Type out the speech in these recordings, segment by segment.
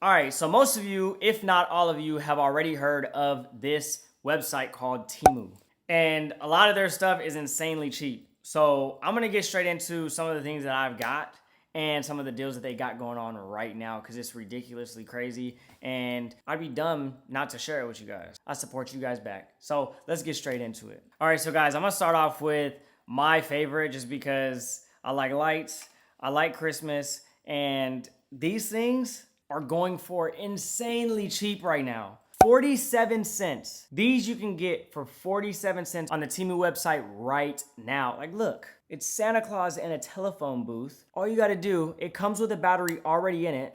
All right, so most of you, if not all of you, have already heard of this website called Temu. And a lot of their stuff is insanely cheap. So I'm gonna get straight into some of the things that I've got and some of the deals that they got going on right now because it's ridiculously crazy and I'd be dumb not to share it with you guys. I support you guys back. So let's get straight into it. All right, so guys, I'm gonna start off with my favorite just because I like lights, I like Christmas, and these things are going for insanely cheap right now. 47 cents. These you can get for 47 cents on the Temu website right now. Like, look, it's Santa Claus in a telephone booth. All you gotta do, it comes with a battery already in it.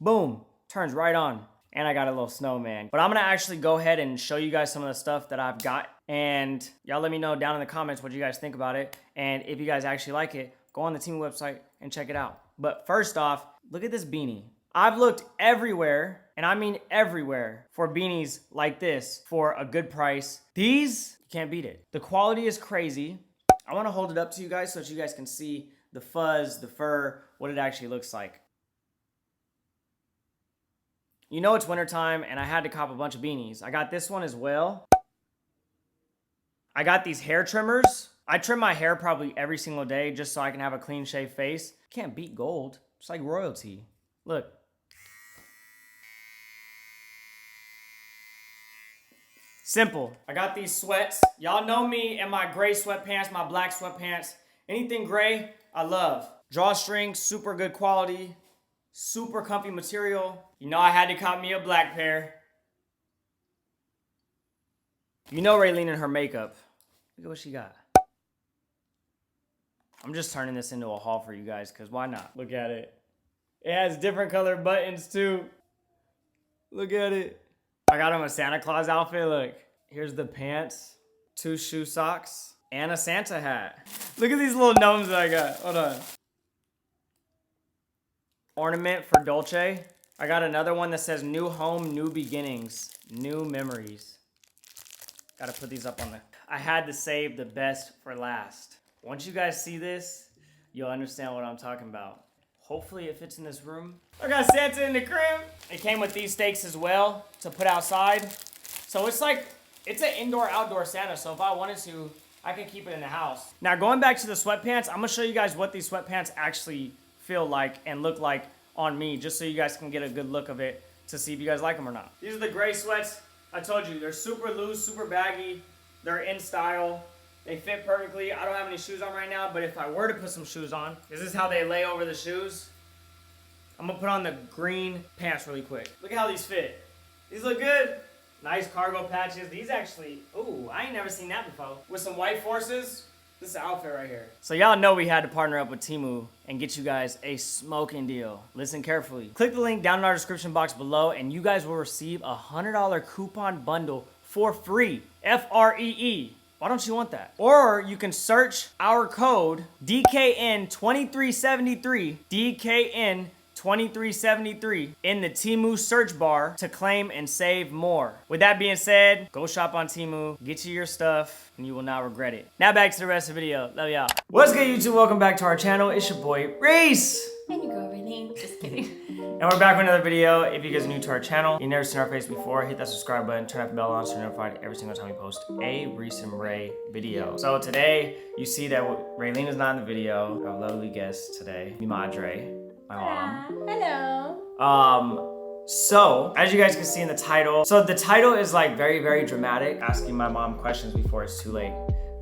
Boom, turns right on. And I got a little snowman. But I'm gonna actually go ahead and show you guys some of the stuff that I've got. And y'all let me know down in the comments what you guys think about it. And if you guys actually like it, go on the Temu website and check it out. But first off, look at this beanie. I've looked everywhere, and I mean everywhere, for beanies like this for a good price. These, you can't beat it. The quality is crazy. I wanna hold it up to you guys so that you guys can see the fuzz, the fur, what it actually looks like. You know it's wintertime, and I had to cop a bunch of beanies. I got this one as well. I got these hair trimmers. I trim my hair probably every single day just so I can have a clean shaved face. Can't beat gold. It's like royalty. Look. Simple. I got these sweats. Y'all know me and my gray sweatpants, my black sweatpants. Anything gray, I love. Drawstring, super good quality. Super comfy material. You know I had to cop me a black pair. You know Raylene and her makeup. Look at what she got. I'm just turning this into a haul for you guys because why not? Look at it. It has different colored buttons too. Look at it. I got him a Santa Claus outfit, look. Here's the pants, 2 shoe socks, and a Santa hat. Look at these little gnomes that I got, hold on. Ornament for Dolce. I got another one that says new home, new beginnings, new memories. Gotta put these up on the... I had to save the best for last. Once you guys see this, you'll understand what I'm talking about. Hopefully it fits in this room. I got Santa in the crib. It came with these stakes as well to put outside. So it's like, it's an indoor-outdoor Santa. So if I wanted to, I could keep it in the house. Now going back to the sweatpants, I'm gonna show you guys what these sweatpants actually feel like and look like on me, just so you guys can get a good look of it to see if you guys like them or not. These are the gray sweats. I told you, they're super loose, super baggy. They're in style. They fit perfectly. I don't have any shoes on right now, but if I were to put some shoes on, this is how they lay over the shoes. I'm gonna put on the green pants really quick. Look at how these fit. These look good. Nice cargo patches. These actually, ooh, I ain't never seen that before. With some white forces, this is the outfit right here. So y'all know we had to partner up with Temu and get you guys a smoking deal. Listen carefully. Click the link down in our description box below and you guys will receive a $100 coupon bundle for free. F-R-E-E. Why don't you want that? Or you can search our code DKN2373, DKN2373 in the Temu search bar to claim and save more. With that being said, go shop on Temu, get you your stuff, and you will not regret it. Now back to the rest of the video. Love y'all. What's good, YouTube? Welcome back to our channel. It's your boy, Reese. And your girl, Raylene. Just kidding. And we're back with another video. If you guys are new to our channel, you've never seen our face before, hit that subscribe button, turn that bell on so you're notified every single time we post a Reese and Ray video. So today, you see that Raylene is not in the video. Our lovely guest today, mi madre, my mom. Hello. So, as you guys can see in the title, so the title is like very, very dramatic, asking my mom questions before it's too late.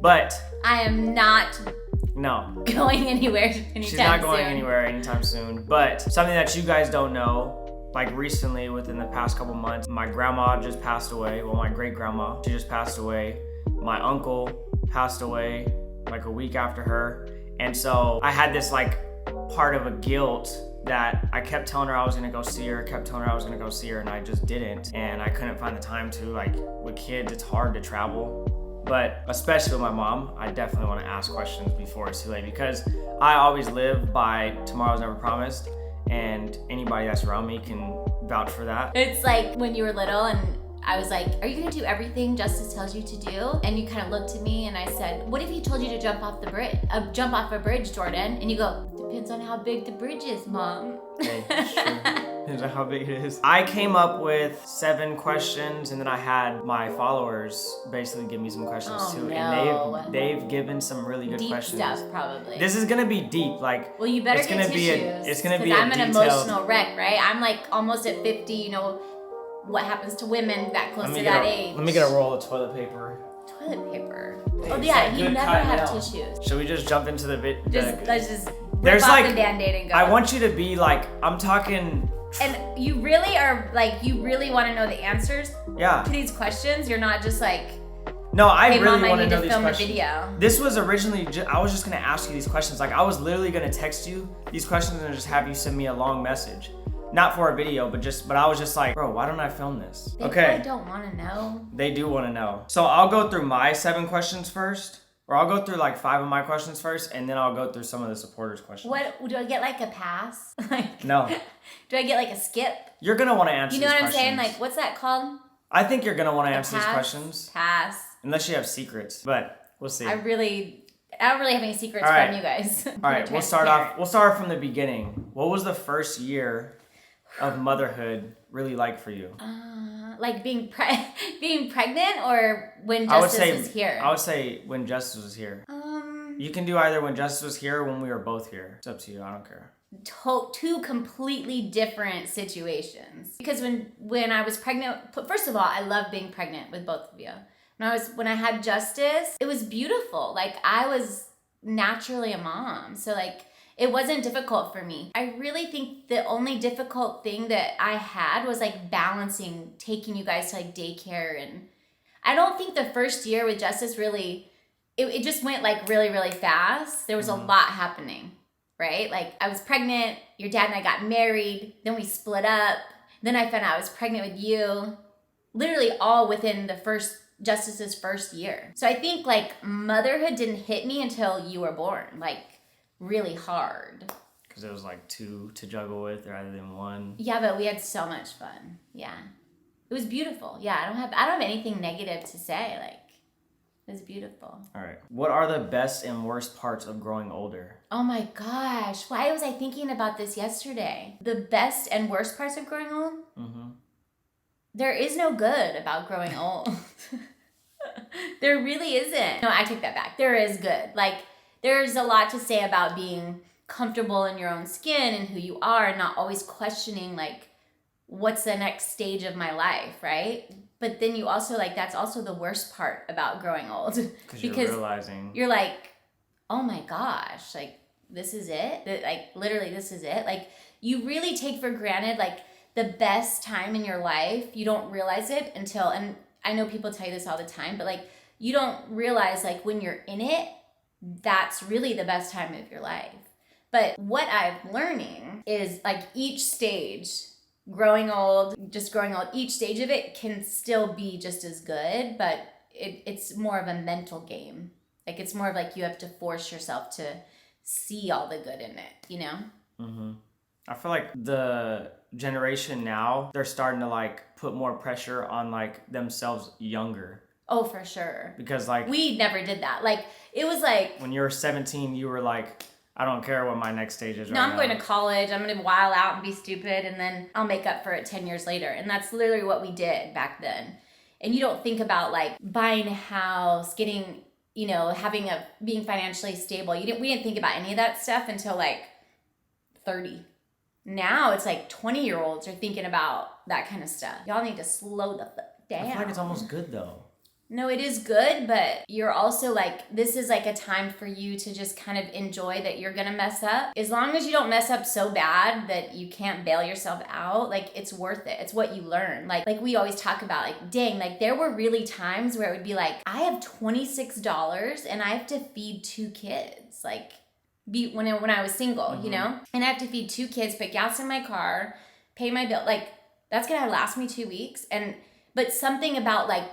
But I am not going anywhere anytime She's not going soon. anywhere anytime soon. But something that you guys don't know, like recently within the past couple months, my grandma just passed away. Well, my great grandma, she just passed away. My uncle passed away like a week after her. And so I had this like part of a guilt that I kept telling her I was gonna go see her, and I just didn't. And I couldn't find the time to, like, with kids, it's hard to travel. But especially with my mom, I definitely want to ask questions before it's too late because I always live by tomorrow's never promised, and anybody that's around me can vouch for that. It's like when you were little and I was like, are you gonna do everything Justice tells you to do? And you kind of looked at me and I said, what if he told you to jump off the bridge, jump off a bridge, Jordan? And you go, depends on how big the bridge is, Mom. Hey, it's true. Is that how big it is? I came up with 7 questions, and then I had my followers basically give me some questions too. No. And they've given some really good Deep questions. stuff, probably. This is gonna be deep. Like, well, you better it's get gonna tissues. It's gonna be I'm an detailed... emotional wreck, right? I'm like almost at 50. You know what happens to women that close to that age? Let me get a roll of toilet paper. Toilet paper. Hey, Oh yeah, you good never cut have now. tissues. Should we just jump into the Let's just There's rip off like the Band-Aid and go. I want you to be like, I'm talking. And you really are like, you really want to know the answers Yeah. to these questions. You're not just like, No, I hey, really Mom, want I to need know to these film questions. a video. This was originally, I was just gonna ask you these questions. Like, I was literally gonna text you these questions and just have you send me a long message. Not for a video, but I was just like, bro, why don't I film this? They Okay. probably don't want to know. They do want to know. So I'll go through my 7 questions first. Or I'll go through like 5 of my questions first, and then I'll go through some of the supporters' questions. What do I get, like a pass? Like, No. do I get like a skip? You're gonna want to answer You know these what I'm questions. saying? Like, what's that called? I think you're gonna want to A answer these pass? questions. Pass. Unless you have secrets, but we'll see. I don't really have any secrets All right. from you guys. All right, we'll start off from the beginning. What was the first year of motherhood really like for you? Like being pregnant, or when Justice was here? I would say when Justice was here. You can do either when Justice was here or when we were both here. It's up to you. I don't care. Two completely different situations. Because when I was pregnant, first of all, I love being pregnant with both of you. When I had Justice, it was beautiful. Like, I was naturally a mom, so like it wasn't difficult for me. I really think the only difficult thing that I had was like balancing taking you guys to like daycare, and I don't think the first year with Justice really, it just went like really, really fast. There was a lot happening, right? Like, I was pregnant, your dad and I got married, then we split up, then I found out I was pregnant with you, literally all within the Justice's first year. So I think like motherhood didn't hit me until you were born, like really hard. Because it was like 2 to juggle with rather than 1. Yeah, but we had so much fun. Yeah. It was beautiful. Yeah, I don't have anything negative to say. Like, it was beautiful. All right. What are the best and worst parts of growing older? Oh my gosh. Why was I thinking about this yesterday? The best and worst parts of growing old? Mm-hmm. There is no good about growing old. There really isn't. No, I take that back. There is good. Like, there's a lot to say about being comfortable in your own skin and who you are, and not always questioning, like, what's the next stage of my life, right? But then you also, like, that's also the worst part about growing old. Because you're realizing. You're like, oh my gosh, like, this is it? Like, literally, this is it? Like, you really take for granted, like, the best time in your life. You don't realize it until, and I know people tell you this all the time, but, like, you don't realize, like, when you're in it, that's really the best time of your life. But what I'm learning is, like, each stage, growing old, each stage of it can still be just as good, but it's more of a mental game. Like, it's more of like you have to force yourself to see all the good in it, you know? Mm-hmm. I feel like the generation now, they're starting to like put more pressure on like themselves younger. Oh, for sure. Because like we never did that. Like, it was like when you were 17, you were like, I don't care what my next stage is. No, I'm going to college. I'm going to while out and be stupid, and then I'll make up for it 10 years later. And that's literally what we did back then. And you don't think about like buying a house, getting, you know, being financially stable. We didn't think about any of that stuff until like 30. Now it's like 20-year-olds are thinking about that kind of stuff. Y'all need to slow the fuck down. I feel like it's almost good though. No, it is good, but you're also like, this is like a time for you to just kind of enjoy that you're gonna mess up. As long as you don't mess up so bad that you can't bail yourself out, like, it's worth it. It's what you learn. Like we always talk about, like, dang, like there were really times where it would be like, I have $26 and I have to feed 2 kids. Like, when I was single, you know? And I have to feed 2 kids, put gas in my car, pay my bill. Like, that's gonna last me 2 weeks. But something about like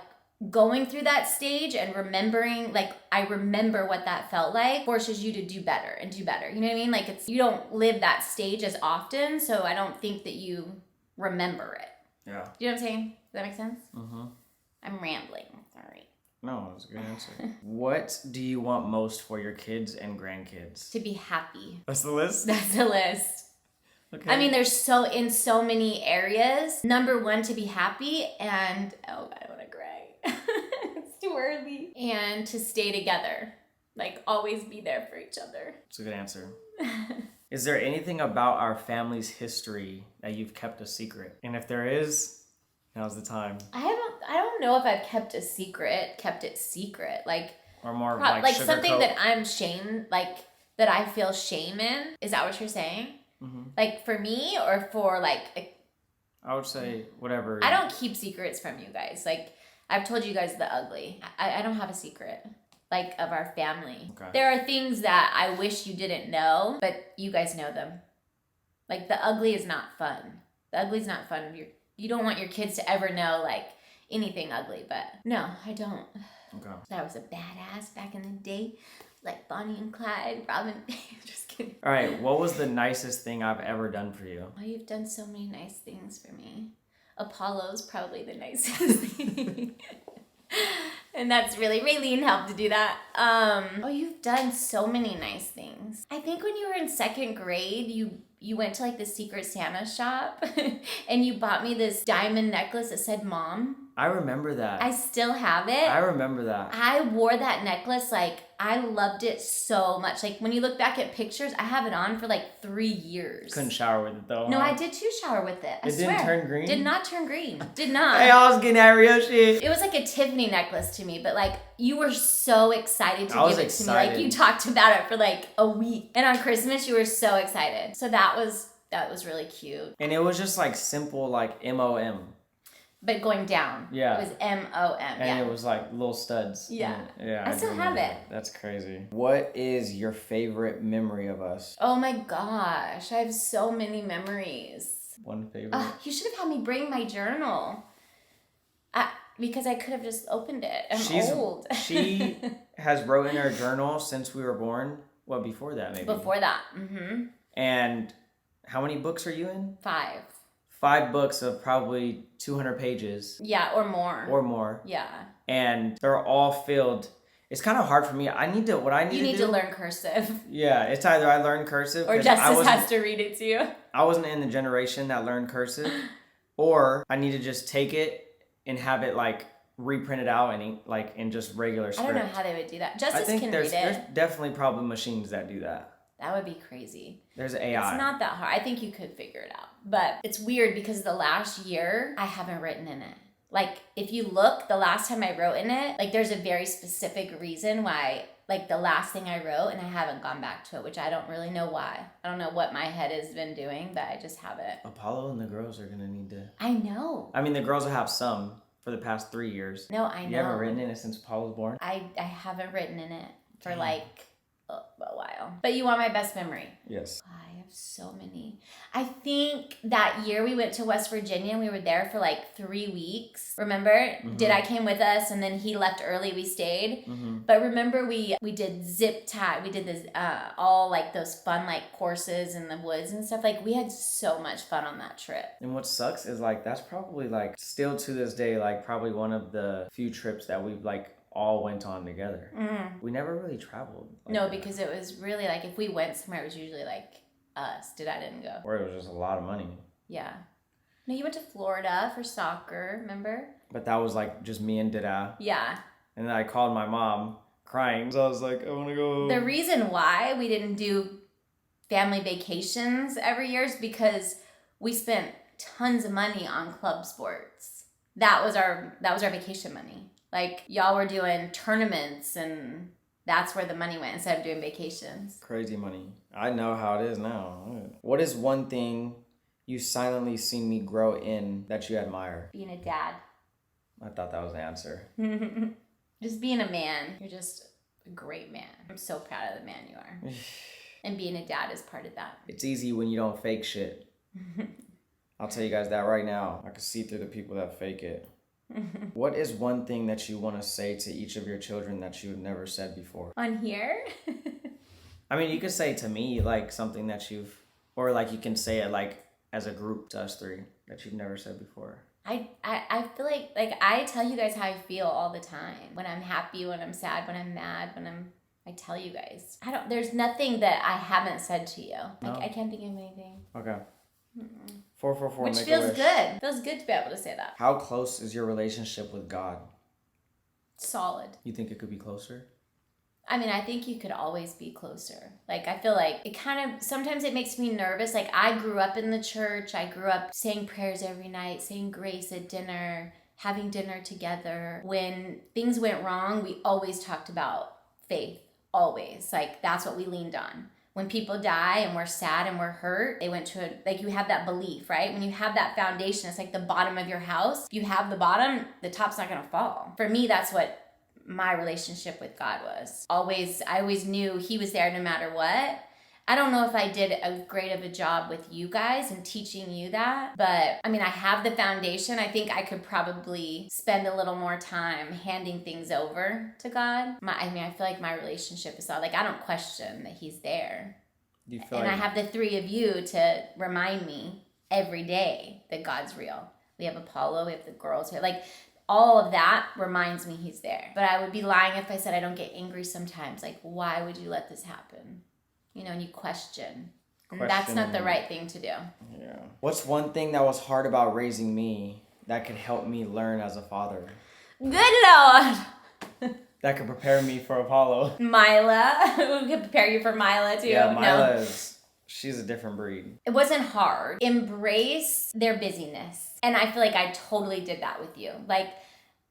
going through that stage and remembering, like, I remember what that felt like, forces you to do better and do better. You know what I mean? Like, you don't live that stage as often, so I don't think that you remember it. Yeah. Do you know what I'm saying? Does that make sense? Mm-hmm. I'm rambling. Sorry. No, that's a good answer. What do you want most for your kids and grandkids? To be happy. That's the list? That's the list. Okay. I mean, there's in so many areas. Number one, to be happy, and oh, I don't want to cry. It's too early. And to stay together, like always be there for each other. It's a good answer. Is there anything about our family's history that you've kept a secret? And if there is, now's the time. I don't know if I've kept it secret, like, Or more like sugar something coat. that I'm shamed, like that I feel shame in. Is that what you're saying? Mm-hmm. Like for me or for like? I would say whatever. I don't keep secrets from you guys. Like I've told you guys the ugly. I don't have a secret. Like of our family. Okay. There are things that I wish you didn't know, but you guys know them. Like the ugly is not fun. The ugly is not fun. You don't want your kids to ever know like anything ugly, but no, I don't. Okay. I was a badass back in the day. Like Bonnie and Clyde, Robin. Just kidding. All right. What was the nicest thing I've ever done for you? Oh, you've done so many nice things for me. Apollo's probably the nicest thing. And that's really, Raylene helped to do that. Oh, you've done so many nice things. I think when you were in second grade, you went to like the Secret Santa shop and you bought me this diamond necklace that said Mom. I remember that. I still have it. I remember that. I wore that necklace, like, I loved it so much. Like, when you look back at pictures, I have it on for like 3 years. Couldn't shower with it though. No, huh? I did too shower with it. I It swear. didn't turn green? Did not turn green. Did not. Hey, I was getting that real shit. It was like a Tiffany necklace to me, but like, you were so excited to I was give it to me. excited. Like, you talked about it for like a week. And on Christmas, you were so excited. So that was really cute. And it was just like simple, like MOM. But going down. Yeah. It was MOM. And Yeah. it was like little studs. Yeah. And, yeah. I still do have remember it. that. That's crazy. What is your favorite memory of us? Oh my gosh, I have so many memories. One favorite? You should have had me bring my journal. Because I could have just opened it. I'm old. She has wrote in her journal since we were born. Well, before that maybe. Before that. Mm-hmm. And how many books are you in? 5. 5 books of probably 200 pages. Yeah, or more. Or more. Yeah. And they're all filled. It's kind of hard for me. What I need to do. You need to learn cursive. Yeah, it's either I learn cursive. Or 'cause Justice has to read it to you. I wasn't in the generation that learned cursive. Or I need to just take it and have it like reprinted out and like in just regular script. I don't know how they would do that. Justice I think can there's read it. definitely probably machines that do that. That would be crazy. There's AI. It's not that hard. I think you could figure it out. But it's weird because the last year, I haven't written in it. Like, if you look, the last time I wrote in it, like, there's a very specific reason why, like, the last thing I wrote, and I haven't gone back to it, which I don't really know why. I don't know what my head has been doing, but I just haven't. Apollo and the girls are going to need to... I know. I mean, the girls will have some for the past 3 years. No, I know. You haven't written in it since Apollo was born? I haven't written in it for, like, a while. But you want my best memory? Yes. I have so many. I think that year we went to West Virginia and we were there for like 3 weeks. Remember? Mm-hmm. Did came with us and then he left early, we stayed. Mm-hmm. But remember we did zip tie. We did this all like those fun like courses in the woods and stuff. Like we had so much fun on that trip. And what sucks is like that's probably like still to this day like probably one of the few trips that we've like all went on together. Mm. We never really traveled. Like No, that. because it was really like if we went somewhere, it was usually like us. Didn't go. Or it was just a lot of money. Yeah. No, you went to Florida for soccer, remember? But that was like just me and Dada. Yeah. And then I called my mom crying. So I was like, I want to go. The reason why we didn't do family vacations every year is because we spent tons of money on club sports. That was our vacation money. Like y'all were doing tournaments and that's where the money went instead of doing vacations. Crazy money. I know how it is now. What is one thing you silently seen me grow in that you admire? Being a dad. I thought that was the answer. Just being a man. You're just a great man. I'm so proud of the man you are. And being a dad is part of that. It's easy when you don't fake shit. I'll tell you guys that right now. I can see through the people that fake it. What is one thing that you want to say to each of your children that you've never said before? On here? I mean, you could say to me, like, something that you've... Or, like, you can say it, like, as a group to us 3 that you've never said before. I feel like I tell you guys how I feel all the time. When I'm happy, when I'm sad, when I'm mad, I tell you guys. There's nothing that I haven't said to you. No? I can't think of anything. Okay. 444. Which make a feels wish. good. Feels good to be able to say that. How close is your relationship with God? Solid. You think it could be closer? I mean, I think you could always be closer. Like, I feel like it kind of, sometimes it makes me nervous. Like, I grew up in the church. I grew up saying prayers every night, saying grace at dinner, having dinner together. When things went wrong, we always talked about faith. Always. Like, that's what we leaned on. When people die and we're sad and we're hurt, they went to like, you have that belief, right? When you have that foundation, it's like the bottom of your house. You have the bottom, the top's not gonna fall. For me, that's what my relationship with God was. I always knew he was there no matter what. I don't know if I did a great of a job with you guys and teaching you that, but I mean, I have the foundation. I think I could probably spend a little more time handing things over to God. I feel like my relationship is all like, I don't question that he's there. Do you feel and like... I have the three of you to remind me every day that God's real. We have Apollo, we have the girls here. Like, all of that reminds me he's there. But I would be lying if I said I don't get angry sometimes. Like, why would you let this happen? You know, and you question. And that's not the right thing to do. Yeah. What's one thing that was hard about raising me that could help me learn as a father? Good Lord! That could prepare me for Apollo. Mila. We could prepare you for Mila, too. Yeah, Mila No. she's a different breed. It wasn't hard. Embrace their busyness. And I feel like I totally did that with you. Like,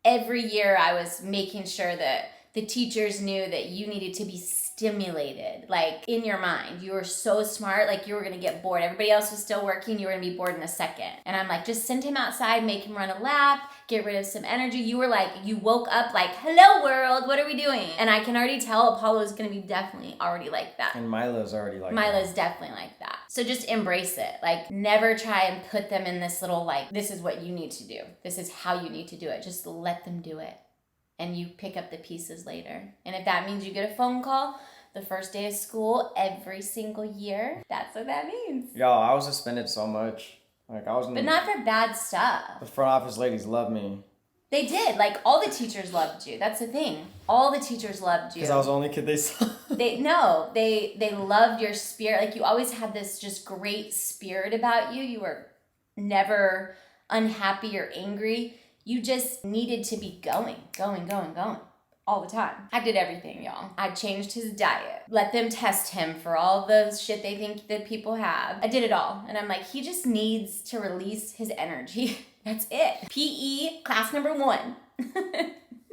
every year I was making sure that the teachers knew that you needed to be stimulated, like, in your mind. You were so smart, like, you were gonna get bored. Everybody else was still working, you were gonna be bored in a second. And I'm like, just send him outside, make him run a lap, get rid of some energy. You were like, you woke up like, hello world, what are we doing? And I can already tell Apollo is gonna be definitely already like that. And Mila's already like Mila's that. definitely like that. So just embrace it. Like, never try and put them in this little, like, this is what you need to do. This is how you need to do it. Just let them do it. And you pick up the pieces later. And if that means you get a phone call the first day of school every single year, that's what that means. Yo, I was suspended so much. Like, I was in But not for bad stuff. The front office ladies love me. They did. Like, all the teachers loved you. That's the thing. All the teachers loved you. Because I was the only kid they saw. They loved your spirit. Like, you always had this just great spirit about you. You were never unhappy or angry. You just needed to be going all the time. I did everything, y'all. I changed his diet. Let them test him for all the shit they think that people have. I did it all. And I'm like, he just needs to release his energy. That's it. PE, class number 1.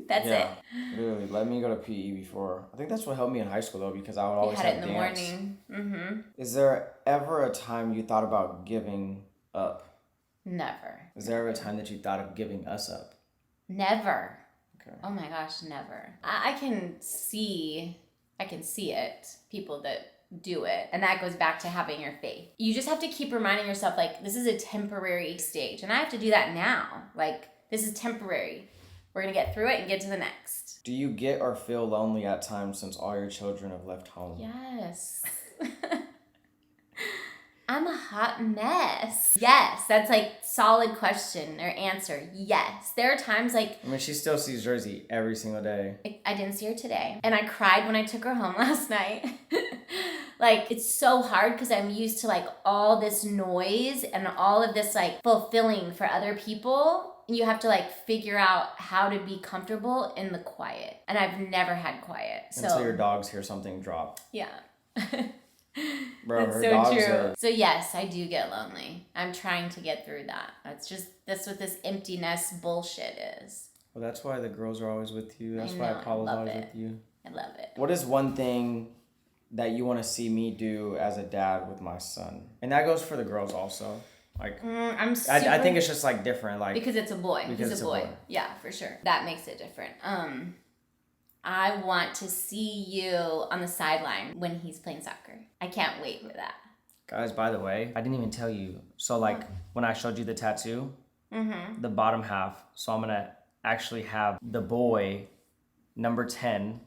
That's it. Literally, let me go to PE before. I think that's what helped me in high school, though, because I would always have dance. You had it in the morning. Mm-hmm. Is there ever a time you thought about giving up? Never. Is there ever a time that you thought of giving us up? Never. Okay. Oh my gosh, never. I can see it. People that do it. And that goes back to having your faith. You just have to keep reminding yourself, like, this is a temporary stage. And I have to do that now. Like, this is temporary. We're going to get through it and get to the next. Do you get or feel lonely at times since all your children have left home? Yes. I'm a hot mess. Yes, that's like solid question or answer. Yes. There are times like... I mean, she still sees Jersey every single day. I didn't see her today. And I cried when I took her home last night. Like, it's so hard because I'm used to like all this noise and all of this like fulfilling for other people. You have to like figure out how to be comfortable in the quiet. And I've never had quiet. Until your dogs hear something drop. Yeah. Bro, that's her so dogs true. So yes, I do get lonely. I'm trying to get through that. That's what this empty nest bullshit is. Well, that's why the girls are always with you. That's I know, why Apollo's always it. with you. I love it. What is one thing that you want to see me do as a dad with my son? And that goes for the girls also. Like, I think it's just like different. Like, because it's a boy. He's a boy. Yeah, for sure. That makes it different. I want to see you on the sideline when he's playing soccer. I can't wait for that. Guys, by the way, I didn't even tell you. So like when I showed you the tattoo, the bottom half, so I'm going to actually have the boy number 10,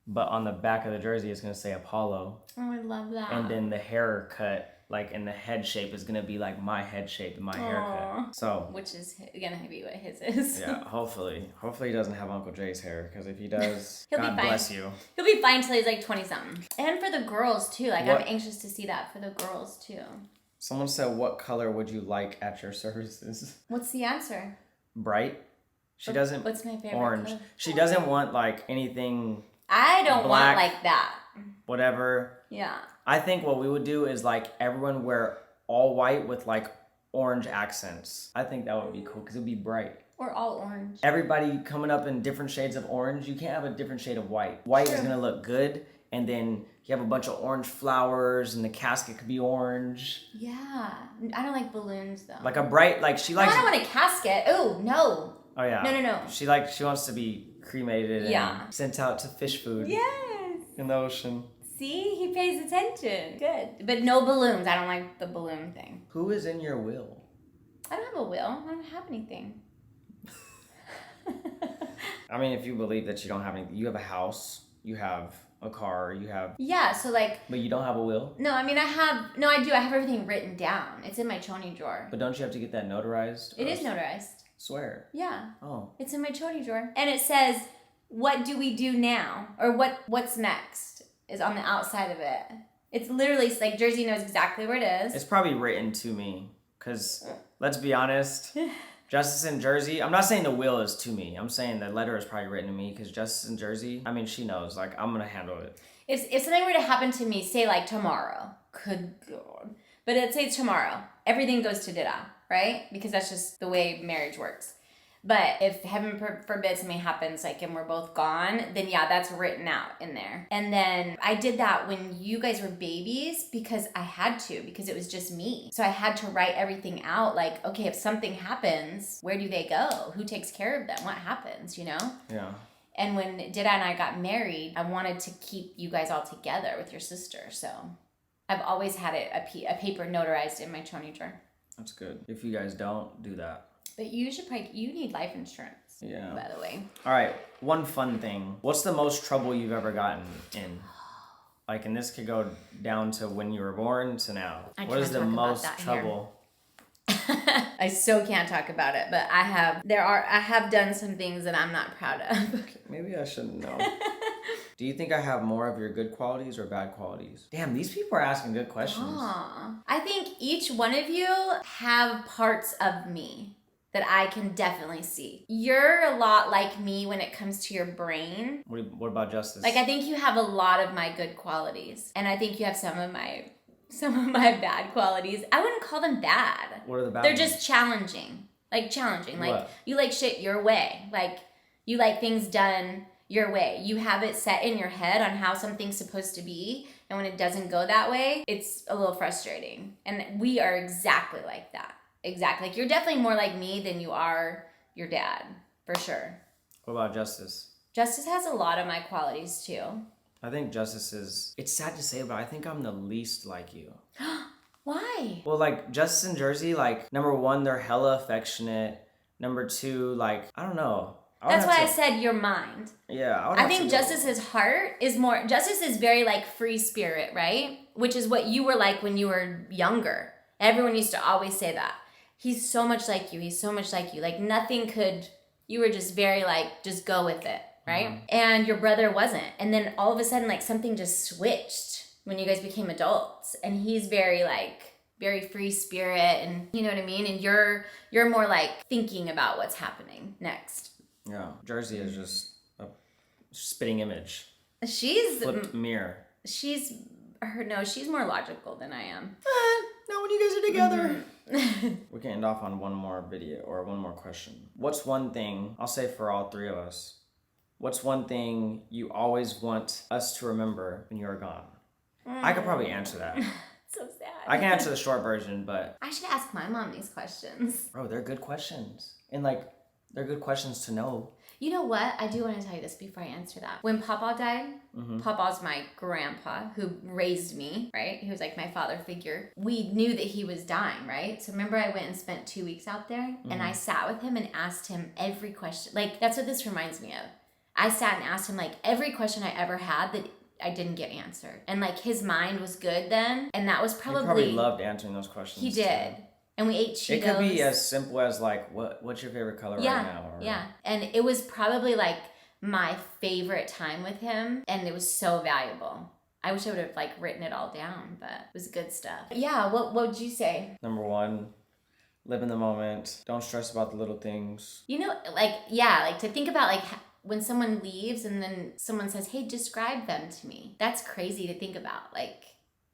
but on the back of the jersey it's going to say Apollo. Oh, I love that. And then the haircut, like in the head shape, is going to be like my head shape and my haircut. So, which is going to be what his is. Yeah, hopefully he doesn't have Uncle Jay's hair, because if he does, God bless you. He'll be fine till he's like 20 something. And for the girls too. Like, I'm anxious to see that for the girls too. Someone said, what color would you like at your services? What's the answer? Bright. She doesn't. What's my favorite orange. color? She doesn't want like anything. I don't black, want like that. Whatever. Yeah. I think what we would do is like everyone wear all white with like orange accents. I think that would be cool because it'd be bright. Or all orange. Everybody coming up in different shades of orange. You can't have a different shade of white. White is gonna look good, and then you have a bunch of orange flowers, and the casket could be orange. Yeah. I don't like balloons though. Like a bright, like she likes. I don't want a casket. Oh no. Oh yeah. No. She wants to be cremated and sent out to fish food. Yes. In the ocean. See, he pays attention. Good. But no balloons. I don't like the balloon thing. Who is in your will? I don't have a will. I don't have anything. I mean, if you believe that you don't have anything, you have a house, you have a car, you have. Yeah, so like. But you don't have a will? No, I mean, I do. I have everything written down. It's in my choni drawer. But don't you have to get that notarized? It is notarized. Swear. Yeah. Oh. It's in my choni drawer. And it says, what do we do now? Or what's next is on the outside of it. It's literally like Jersey knows exactly where it is. It's probably written to me. Because, let's be honest, Justice in Jersey, I'm not saying the will is to me. I'm saying the letter is probably written to me because Justice in Jersey, I mean, she knows. Like, I'm going to handle it. If something were to happen to me, say like tomorrow. Good God. But let's say tomorrow. Everything goes to Dida, right? Because that's just the way marriage works. But if heaven forbid something happens, like, and we're both gone, then yeah, that's written out in there. And then I did that when you guys were babies because I had to, because it was just me. So I had to write everything out. Like, okay, if something happens, where do they go? Who takes care of them? What happens, you know? Yeah. And when Dida and I got married, I wanted to keep you guys all together with your sister. So I've always had it, a paper notarized in my choni drawer. That's good. If you guys don't, do that. But you need life insurance. Yeah. By the way. All right. One fun thing. What's the most trouble you've ever gotten in? Like, and this could go down to when you were born to now. What is the most trouble? I so can't talk about it, but I have done some things that I'm not proud of. Okay, maybe I shouldn't know. Do you think I have more of your good qualities or bad qualities? Damn, these people are asking good questions. I think each one of you have parts of me that I can definitely see. You're a lot like me when it comes to your brain. What about Justice? Like, I think you have a lot of my good qualities, and I think you have some of my bad qualities. I wouldn't call them bad. What are the bad They're ones? just challenging. Like, challenging. Like, what? You like shit your way. Like, you like things done your way. You have it set in your head on how something's supposed to be, and when it doesn't go that way, it's a little frustrating. And we are exactly like that. Exactly. Like, you're definitely more like me than you are your dad, for sure. What about Justice? Justice has a lot of my qualities, too. I think Justice is, it's sad to say, but I think I'm the least like you. Why? Well, like, Justice in Jersey, like, number one, they're hella affectionate. Number two, like, I don't know. That's why I said your mind. Yeah. I think Justice's heart is more, Justice is very like free spirit, right? Which is what you were like when you were younger. Everyone used to always say that. He's so much like you. He's so much like you. Like, nothing could, you were just very like, just go with it, right? Mm-hmm. And your brother wasn't. And then all of a sudden, like, something just switched when you guys became adults. And he's very free spirit, and you know what I mean? And you're more like thinking about what's happening next. Yeah. Jersey is just a spitting image. She's flipped mirror. She's more logical than I am. Not when you guys are together. We can end off on one more video or one more question. What's one thing, I'll say for all three of us, what's one thing you always want us to remember when you're gone? I could probably answer that. So sad. I can answer the short version, but I should ask my mom these questions. Bro, they're good questions. And like, they're good questions to know. You know what? I do want to tell you this before I answer that. When Papa died, Papa's my grandpa who raised me, right? He was like my father figure. We knew that he was dying, right? So remember I went and spent 2 weeks out there and I sat with him and asked him every question. Like, that's what this reminds me of. I sat and asked him like every question I ever had that I didn't get answered. And like, his mind was good then. And that was probably... He probably loved answering those questions. He did. Too. And we ate Cheetos. It could be as simple as like, what's your favorite color right now? Or... Yeah. And it was probably like my favorite time with him. And it was so valuable. I wish I would have like written it all down, but it was good stuff. Yeah, what would you say? Number one, live in the moment. Don't stress about the little things. You know, like, yeah, like to think about like when someone leaves and then someone says, hey, describe them to me. That's crazy to think about. Like,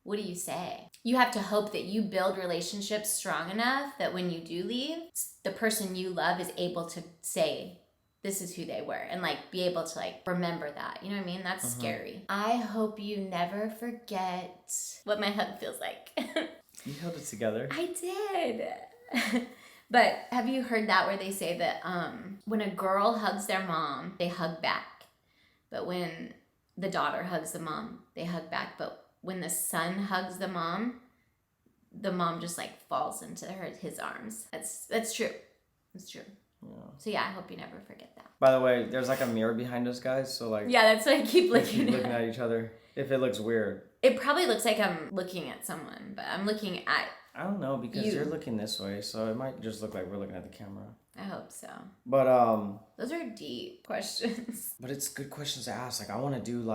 what do you say? You have to hope that you build relationships strong enough that when you do leave, the person you love is able to say, this is who they were, and like be able to like remember that. You know what I mean? That's scary. I hope you never forget what my hug feels like. You held it together. I did. But have you heard that where they say that when a girl hugs their mom, they hug back. But when the daughter hugs the mom, they hug back. But when the son hugs the mom just like falls into his arms. That's true. It's true. Yeah. So yeah, I hope you never forget that. By the way, there's like a mirror behind us, guys. So like, Yeah, that's what I keep we looking keep at. looking at each other. If it looks weird, It probably looks like I'm looking at someone, but I'm looking at. I don't know because You. you're looking this way, so it might just look like we're looking at the camera. I hope so. But Those are deep questions. but it's good questions to ask. Like I want to do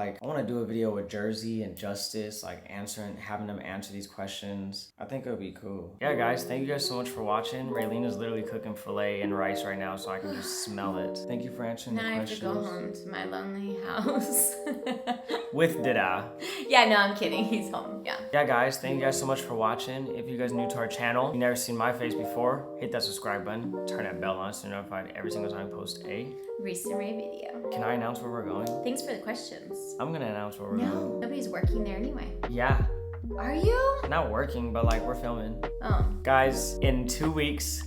a video with Jersey and Justice, like having them answer these questions. I think it would be cool. Yeah, guys, thank you guys so much for watching. Raylene is literally cooking filet and rice right now, so I can just smell it. Thank you for answering Now the I have to questions. go home to my lonely house. With Dida. Yeah, no, I'm kidding. He's home. Yeah. Yeah, guys, thank you guys so much for watching. If you guys are new to our channel, you've never seen my face before, hit that subscribe button, turn that bell on so you're notified every single time I post a Recent Ray video. Can I announce where we're going? Thanks for the questions. I'm gonna announce where we're No, going. nobody's working there anyway. Yeah, Are you? not working, but like we're filming. Oh. Guys, in 2 weeks,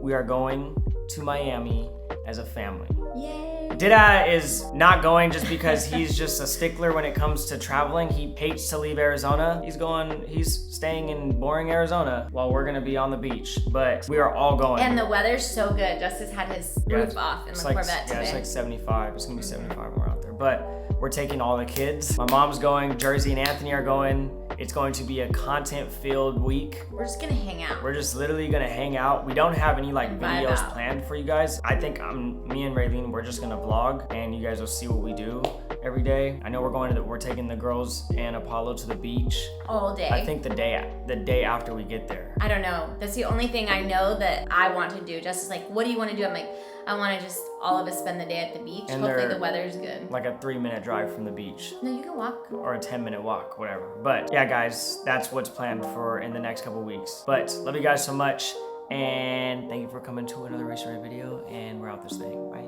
we are going to Miami as a family. Yay. Dida is not going just because he's just a stickler when it comes to traveling. He hates to leave Arizona. He's staying in boring Arizona while we're gonna be on the beach. But we are all going. And the weather's so good. Justice had his roof off in the Corvette today. It's like 75. It's gonna be 75 when we're out there. But we're taking all the kids. My mom's going, Jersey and Anthony are going. It's going to be a content-filled week. We're just gonna hang out. We're just literally gonna hang out. We don't have any like And vibe videos out. planned for you guys. I think me and Raylene, we're just gonna vlog and you guys will see what we do every day. I know we're taking the girls and Apollo to the beach. All day. I think the day after we get there. I don't know. That's the only thing I know that I want to do. Justice like, what do you want to do? I'm like, I want to just all of us spend the day at the beach. And Hopefully they're the weather's good. Like a 3-minute drive from the beach. No, you can walk. Or a 10-minute walk, whatever. But yeah, guys, that's what's planned for in the next couple weeks. But love you guys so much, and thank you for coming to another Racer Ray video, and we're out this thing. Bye.